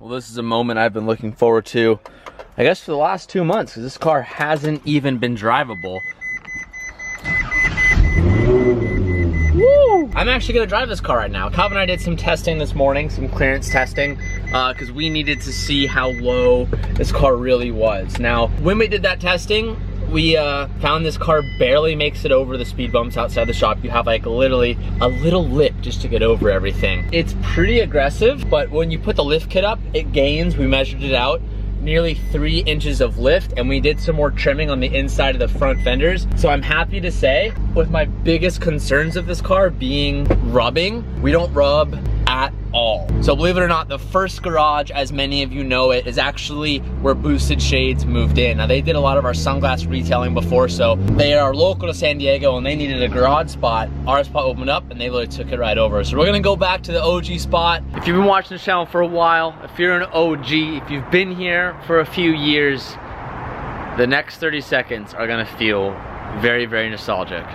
Well, this is a moment I've been looking forward to, I guess, for the last 2 months, because this car hasn't even been drivable. Woo! I'm actually gonna drive this car right now. Calvin and I did some testing this morning, some clearance testing, because we needed to see how low this car really was. Now, when we did that testing, we found this car barely makes it over the speed bumps outside the shop. You have like literally a little lip just to get over everything. It's pretty aggressive, but when you put the lift kit up, it gains, we measured it out, nearly 3 inches of lift, and we did some more trimming on the inside of the front fenders. So I'm happy to say, with my biggest concerns of this car being rubbing, we don't rub at all. So believe it or not, the first garage, as many of you know it, is actually where Boosted Shades moved in. Now, they did a lot of our sunglass retailing before, so they are local to San Diego and they needed a garage spot. Our spot opened up and they literally took it right over. So we're gonna go back to the OG spot. If you've been watching the channel for a while, if you're an OG, if you've been here for a few years, the next 30 seconds are gonna feel very, very nostalgic.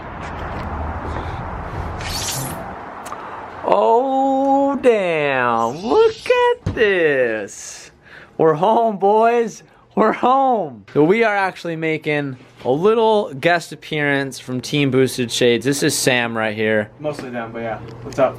Oh, damn, look at this. We're home, boys, we're home. So we are actually making a little guest appearance from Team Boosted Shades. This is Sam right here. Mostly them, but yeah, what's up?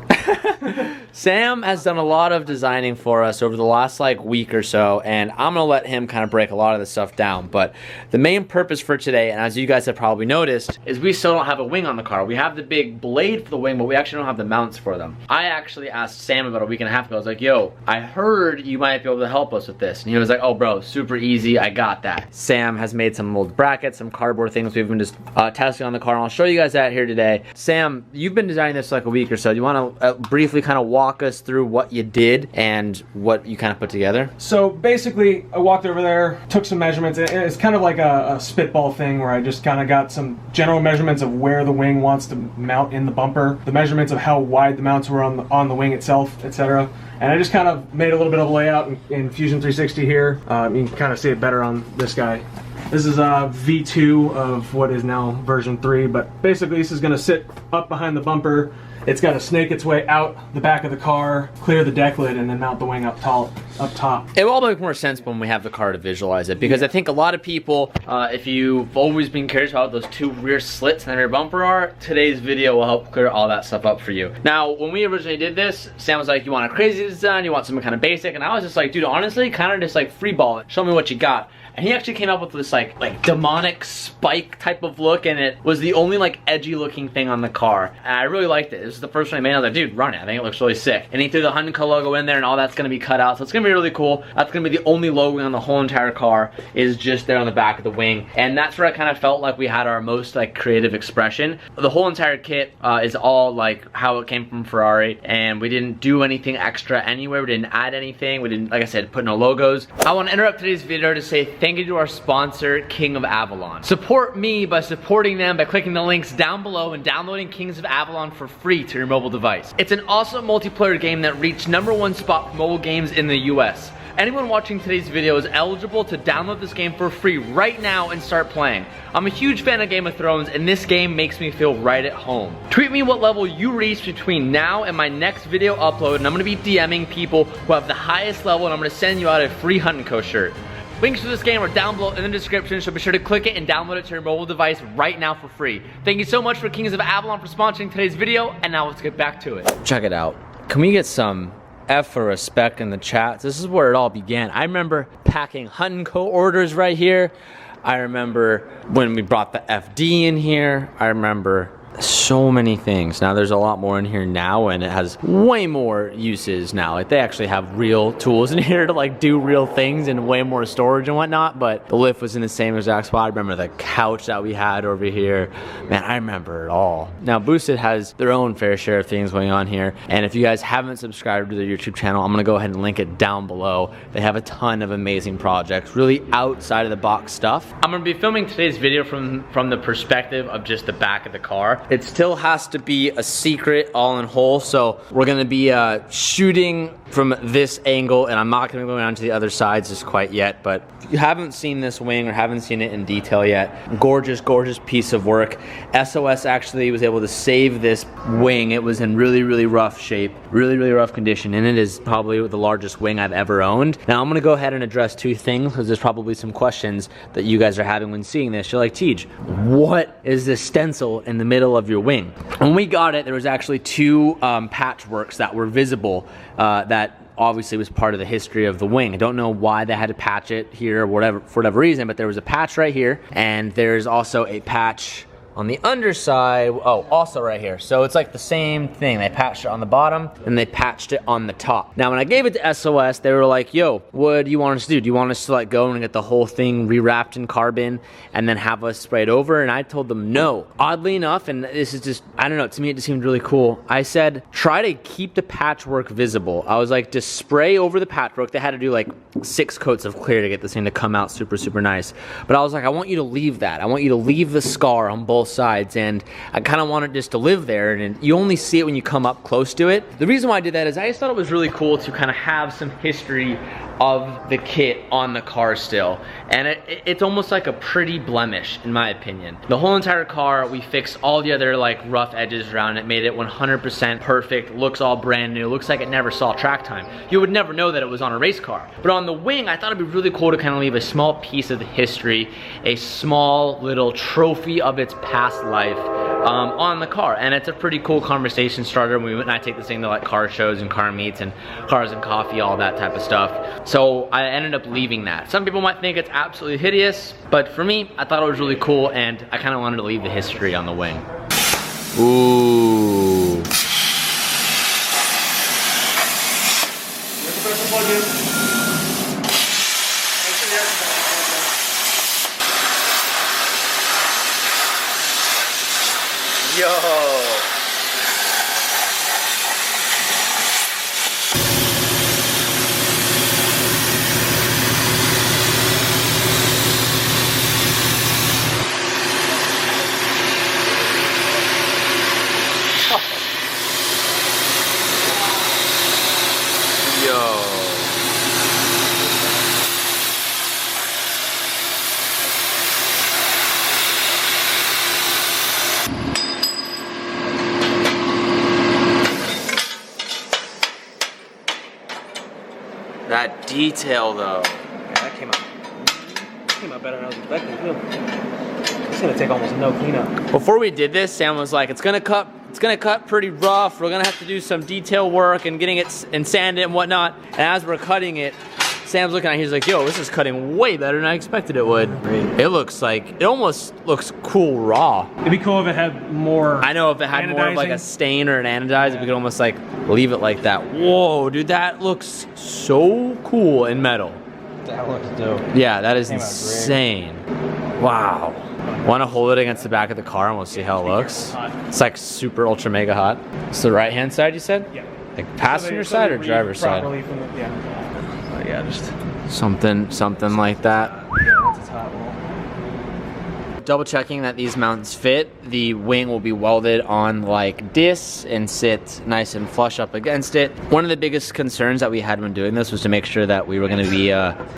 Sam has done a lot of designing for us over the last like week or so, and I'm gonna let him kind of break a lot of this stuff down. But the main purpose for today, and as you guys have probably noticed, is we still don't have a wing on the car. We have the big blade for the wing, but we actually don't have the mounts for them. I actually asked Sam about a week and a half ago. I was like, yo, I heard you might be able to help us with this. And he was like, oh bro, super easy, I got that. Sam has made some old brackets, some cardboard things we've been just testing on the car, and I'll show you guys that here today. Sam, you've been designing this for like a week or so. Do you want to briefly kind of walk us through what you did and what you kind of put together? So basically, I walked over there, took some measurements. It's kind of like a spitball thing where I just kind of got some general measurements of where the wing wants to mount in the bumper, the measurements of how wide the mounts were on the wing itself, etc. And I just kind of made a little bit of layout in Fusion 360 here. You can kind of see it better on this guy. This is V2 of what is now version 3, but basically this is going to sit up behind the bumper. It's got to snake its way out the back of the car, clear the deck lid, and then mount the wing up top. It will all make more sense when we have the car to visualize it, because I think a lot of people, if you've always been curious about those 2 rear slits in the rear bumper are, today's video will help clear all that stuff up for you. Now, when we originally did this, Sam was like, you want a crazy design, you want something kind of basic, and I was just like, dude, honestly, kind of just like free ball it, show me what you got. And he actually came up with this like demonic spike type of look, and it was the only like edgy looking thing on the car. And I really liked it. This is the first one I made. I was like, dude, run it. I think it looks really sick. And he threw the Honda logo in there, and all that's gonna be cut out. So it's gonna be really cool. That's gonna be the only logo on the whole entire car, is just there on the back of the wing. And that's where I kind of felt like we had our most like creative expression. The whole entire kit is all like how it came from Ferrari, and we didn't do anything extra anywhere. We didn't add anything. We didn't, like I said, put no logos. I want to interrupt today's video to say thank you to our sponsor, King of Avalon. Support me by supporting them by clicking the links down below and downloading Kings of Avalon for free to your mobile device. It's an awesome multiplayer game that reached #1 spot for mobile games in the US. Anyone watching today's video is eligible to download this game for free right now and start playing. I'm a huge fan of Game of Thrones, and this game makes me feel right at home. Tweet me what level you reach between now and my next video upload, and I'm gonna be DMing people who have the highest level, and I'm gonna send you out a free Hunt & Co shirt. Links to this game are down below in the description, so be sure to click it and download it to your mobile device right now for free. Thank you so much for Kings of Avalon for sponsoring today's video, and now let's get back to it. Check it out. Can we get some F for respect in the chats? This is where it all began. I remember packing Hunt & Co orders right here. I remember when we brought the FD in here. I remember so many things. Now there's a lot more in here now, and it has way more uses now. Like they actually have real tools in here to like do real things, and way more storage and whatnot. But the lift was in the same exact spot. I remember the couch that we had over here. Man, I remember it all. Now Boosted has their own fair share of things going on here, and if you guys haven't subscribed to their YouTube channel, I'm gonna go ahead and link it down below. They have a ton of amazing projects, really outside of the box stuff. I'm gonna be filming today's video from the perspective of just the back of the car. It still has to be a secret all in whole, so we're gonna be shooting from this angle, and I'm not gonna go down to the other sides just quite yet, but if you haven't seen this wing or haven't seen it in detail yet, gorgeous, gorgeous piece of work. SOS actually was able to save this wing. It was in really, really rough shape, really, really rough condition, and it is probably the largest wing I've ever owned. Now I'm gonna go ahead and address two things, because there's probably some questions that you guys are having when seeing this. You're like, Tej, what is this stencil in the middle of your wing? When we got it, there was actually two patchworks that were visible that obviously was part of the history of the wing. I don't know why they had to patch it here or whatever, for whatever reason, but there was a patch right here, and there's also a patch on the underside, oh, also right here. So it's like the same thing. They patched it on the bottom and they patched it on the top. Now, when I gave it to SOS, they were like, yo, what do you want us to do? Do you want us to like go and get the whole thing rewrapped in carbon and then have us spray it over? And I told them no. Oddly enough, and this is just, I don't know, to me it just seemed really cool. I said, try to keep the patchwork visible. I was like, just spray over the patchwork. They had to do like 6 coats of clear to get this thing to come out super, super nice. But I was like, I want you to leave that. I want you to leave the scar on both sides, and I kind of want it just to live there, and you only see it when you come up close to it. The reason why I did that is I just thought it was really cool to kind of have some history of the kit on the car still, and it's almost like a pretty blemish in my opinion. The whole entire car, we fixed all the other like rough edges around it, made it 100% perfect, looks all brand new, looks like it never saw track time. You would never know that it was on a race car. But on the wing, I thought it'd be really cool to kind of leave a small piece of the history, a small little trophy of its past life on the car. And it's a pretty cool conversation starter. We went and I take this thing to like car shows and car meets and cars and coffee, all that type of stuff. So I ended up leaving that. Some people might think it's absolutely hideous, but for me, I thought it was really cool, and I kind of wanted to leave the history on the wing. Ooh. Yo. That detail though. Yeah, that came out better than I was expecting too. It's gonna take almost no cleanup. Before we did this, Sam was like, it's gonna cut pretty rough. We're gonna have to do some detail work and getting it and sand it and whatnot. And as we're cutting it, Sam's looking at it, he's like, yo, this is cutting way better than I expected it would. Great. It looks like, it almost looks cool raw. It'd be cool if it had more. I know if it had more of like a stain or an anodize, if we could almost like leave it like that. Whoa, dude, that looks so cool in metal. That looks dope. Yeah, that is insane. Wow. Want to hold it against the back of the car and we'll see how it looks? It's like super ultra mega hot. It's the right hand side you said? Yeah. Like passenger side or driver's side? Yeah, just something like that. Yeah, that's a top roll. Double checking that these mounts fit. The wing will be welded on like this and sit nice and flush up against it. One of the biggest concerns that we had when doing this was to make sure that we were going to be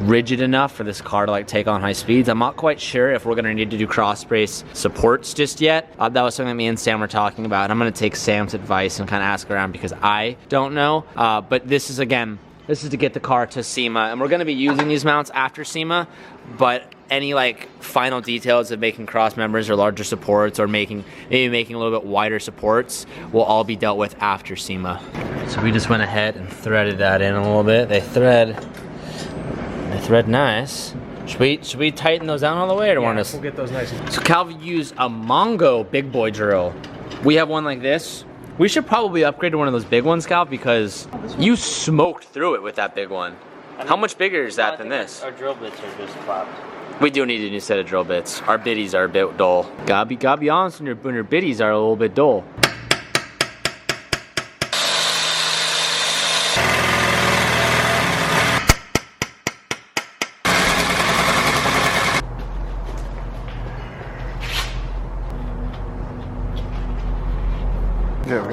rigid enough for this car to like take on high speeds. I'm not quite sure if we're going to need to do cross brace supports just yet. That was something that me and Sam were talking about. I'm going to take Sam's advice and kind of ask around because I don't know. But this is, again, this is to get the car to SEMA, and we're going to be using these mounts after SEMA, but any like final details of making cross members or larger supports or maybe making a little bit wider supports will all be dealt with after SEMA. So we just went ahead and threaded that in a little bit. They thread nice. Should we tighten those down all the way, or want to? We'll get those nice. So Calvin used a Mongo big boy drill. We have one like this. We should probably upgrade to one of those big ones, Cal, because you smoked through it with that big one. How much bigger is that than this? Our drill bits are just clapped. We do need a new set of drill bits. Our biddies are a bit dull. Gotta be honest, when your biddies are a little bit dull.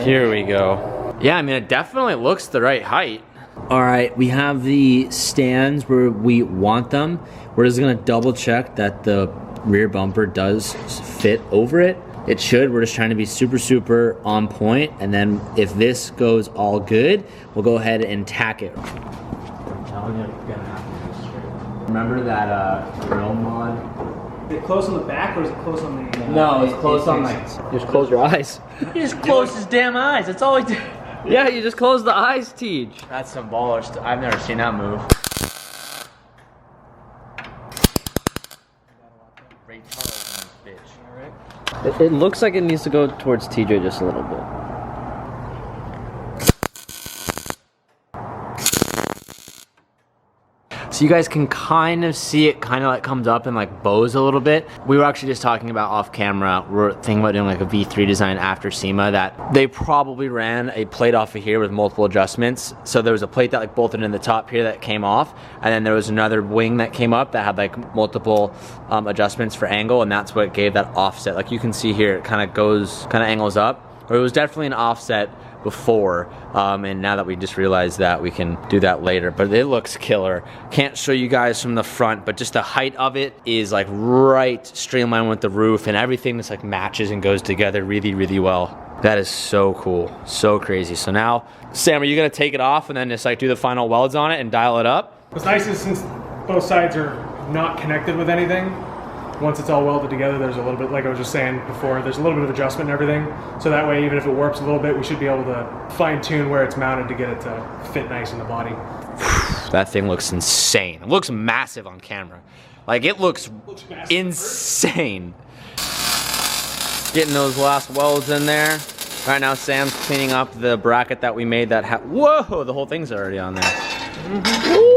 Here we go. Yeah, I mean, it definitely looks the right height. All right, we have the stands where we want them. We're just gonna double check that the rear bumper does fit over it. It should. We're just trying to be super, super on point. And then if this goes all good, we'll go ahead and tack it. I'm telling you, you're gonna have to go straight. Remember that grill mod? Is it close on the back or is it close on the... No, it's close on like... Just close your eyes. You just close his damn eyes. That's all he did. Yeah, you just close the eyes, Teach. That's some baller stuff. I've never seen that move. It looks like it needs to go towards TJ just a little bit. So you guys can kind of see it kind of like comes up and like bows a little bit. We were actually just talking about off camera, we're thinking about doing like a V3 design after SEMA that they probably ran a plate off of here with multiple adjustments. So there was a plate that like bolted in the top here that came off, and then there was another wing that came up that had like multiple adjustments for angle, and that's what gave that offset. Like you can see here, it kind of goes, kind of angles up, or it was definitely an offset before, and now that we just realized that, we can do that later, but it looks killer. Can't show you guys from the front, but just the height of it is like right streamlined with the roof, and everything just like matches and goes together really, really well. That is so cool, so crazy. So now, Sam, are you gonna take it off and then just like do the final welds on it and dial it up? What's nice is since both sides are not connected with anything, once it's all welded together, there's a little bit, like I was just saying before, there's a little bit of adjustment and everything. So that way, even if it warps a little bit, we should be able to fine tune where it's mounted to get it to fit nice in the body. That thing looks insane. It looks massive on camera. Like it looks insane. Getting those last welds in there. Right now, Sam's cleaning up the bracket that we made that whoa, the whole thing's already on there. Mm-hmm.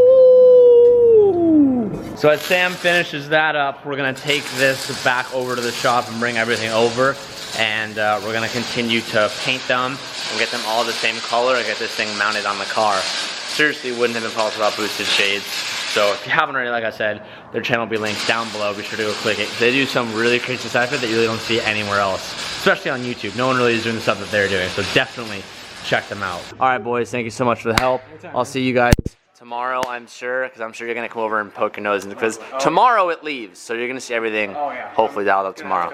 So as Sam finishes that up, we're gonna take this back over to the shop and bring everything over, and we're gonna continue to paint them and get them all the same color and get this thing mounted on the car. Seriously, wouldn't have been possible without Boosted Shades. So if you haven't already, like I said, their channel will be linked down below. Be sure to go click it. They do some really crazy stuff that you really don't see anywhere else, especially on YouTube. No one really is doing the stuff that they're doing, so definitely check them out. All right, boys, thank you so much for the help. I'll see you guys tomorrow, I'm sure, because I'm sure you're gonna come over and poke your nose in, because tomorrow it leaves, so you're gonna see everything hopefully dialed up tomorrow.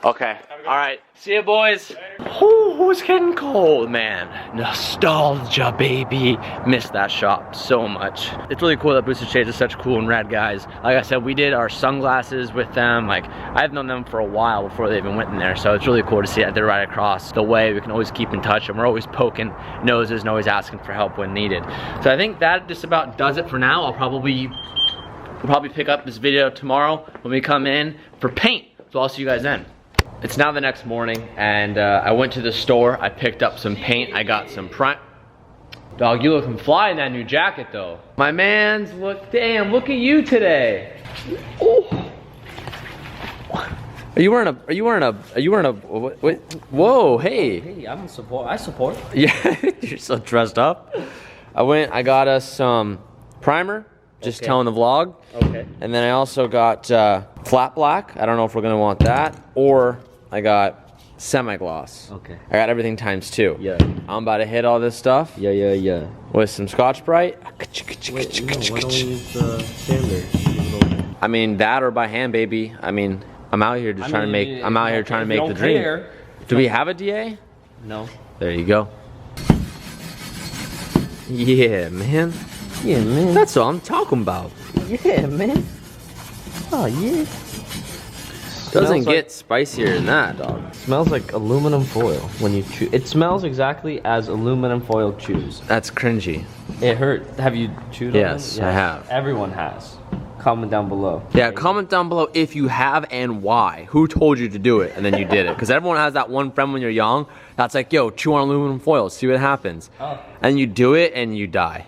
Okay, all right, see you, boys. Oh, it's getting cold, man. Nostalgia, baby. Miss that shop so much. It's really cool that Boosted Shades are such cool and rad guys. Like I said, we did our sunglasses with them. Like, I've known them for a while before they even went in there, so it's really cool to see that they're right across the way. We can always keep in touch, and we're always poking noses and always asking for help when needed. So I think that just about does it for now. We'll probably pick up this video tomorrow when we come in for paint. So I'll see you guys then. It's now the next morning, and I went to the store. I picked up some paint. I got some prime. Dog, you looking fly in that new jacket, though. My man's damn, look at you today. Oh. Are you wearing a, wait, whoa, hey. Hey, I support. Yeah, you're so dressed up. I got us some primer, just telling the vlog. Okay. And then I also got flat black. I don't know if we're gonna want that, or I got semi-gloss. Okay. I got everything ×2. Yeah. I'm about to hit all this stuff. Yeah. With some Scotch-Brite. Wait, no, why don't we use the sander? I mean, that or by hand, baby. I mean, I'm out here just trying to make. I'm out here trying to make the dream. Do we have a DA? No. There you go. Yeah, man. Yeah, man. That's what I'm talking about. Yeah, man. Oh, yeah. Doesn't get spicier than that, dog. Smells like aluminum foil when you chew. It smells exactly as aluminum foil chews. That's cringy. It hurt. Have you chewed on it? Yes, I have. Everyone has. Comment down below. Yeah, comment down below if you have and why. Who told you to do it and then you did it? Because everyone has that one friend when you're young that's like, yo, chew on aluminum foil, see what happens. Oh. And you do it and you die.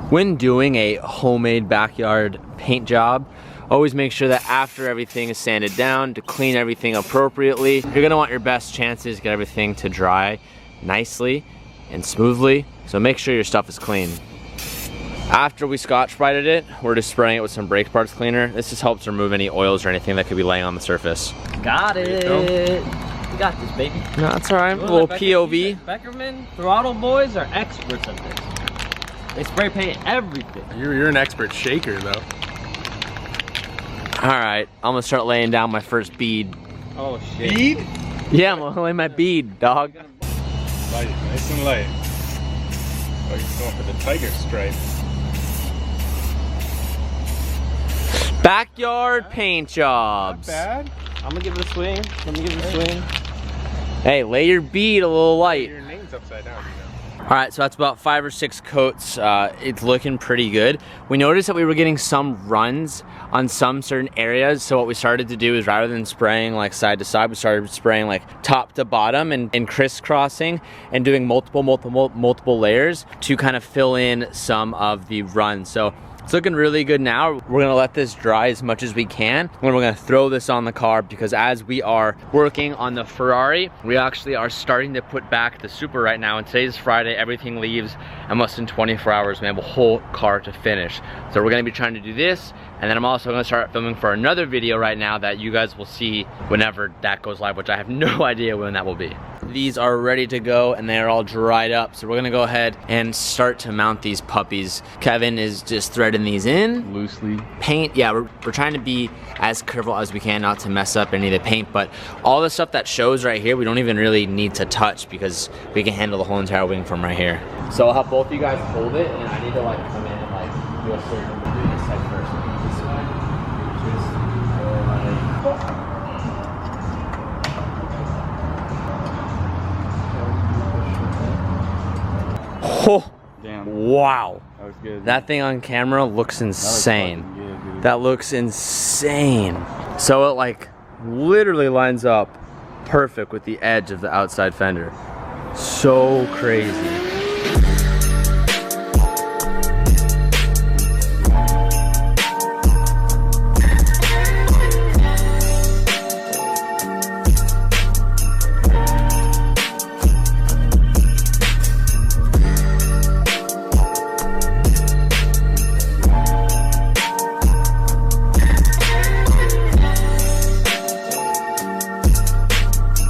When doing a homemade backyard paint job, always make sure that after everything is sanded down to clean everything appropriately. You're gonna want your best chances to get everything to dry nicely and smoothly, so make sure your stuff is clean. After we Scotch-Brited it, we're just spraying it with some brake parts cleaner. This just helps remove any oils or anything that could be laying on the surface. Got it. You got this, baby. No, that's all right. A little POV. Beckerman Throttle Boys are experts at this. They spray paint everything. You're an expert shaker, though. All right, I'm gonna start laying down my first bead. Oh shit. Bead? Yeah, I'm gonna lay my bead, dog. Light, nice and light. Oh, you're going for the tiger stripe. Backyard paint jobs. Not bad. I'm gonna give it a swing. Let me give it a swing. Hey, lay your bead a little light. Your name's upside down, you know. All right, so that's about 5 or 6 coats. It's looking pretty good. We noticed that we were getting some runs on some certain areas. So what we started to do is rather than spraying like side to side, we started spraying like top to bottom and crisscrossing and doing multiple layers to kind of fill in some of the runs. So it's looking really good now. We're gonna let this dry as much as we can, and we're gonna throw this on the car because as we are working on the Ferrari, we actually are starting to put back the Super right now, and today's Friday, everything leaves in less than 24 hours. We have a whole car to finish. So we're gonna be trying to do this, and then I'm also gonna start filming for another video right now that you guys will see whenever that goes live, which I have no idea when that will be. These are ready to go and they're all dried up. So we're gonna go ahead and start to mount these puppies. Kevin is just threading these in. Loosely. Paint, yeah, we're trying to be as careful as we can not to mess up any of the paint, but all the stuff that shows right here, we don't even really need to touch because we can handle the whole entire wing from right here. So I'll have both of you guys hold it and I need to like come in and like do a certain, do this side first. This way. Oh, Damn. wow. That was good. That thing on camera looks insane. Good, dude. That looks insane. So it like literally lines up perfect with the edge of the outside fender. So crazy.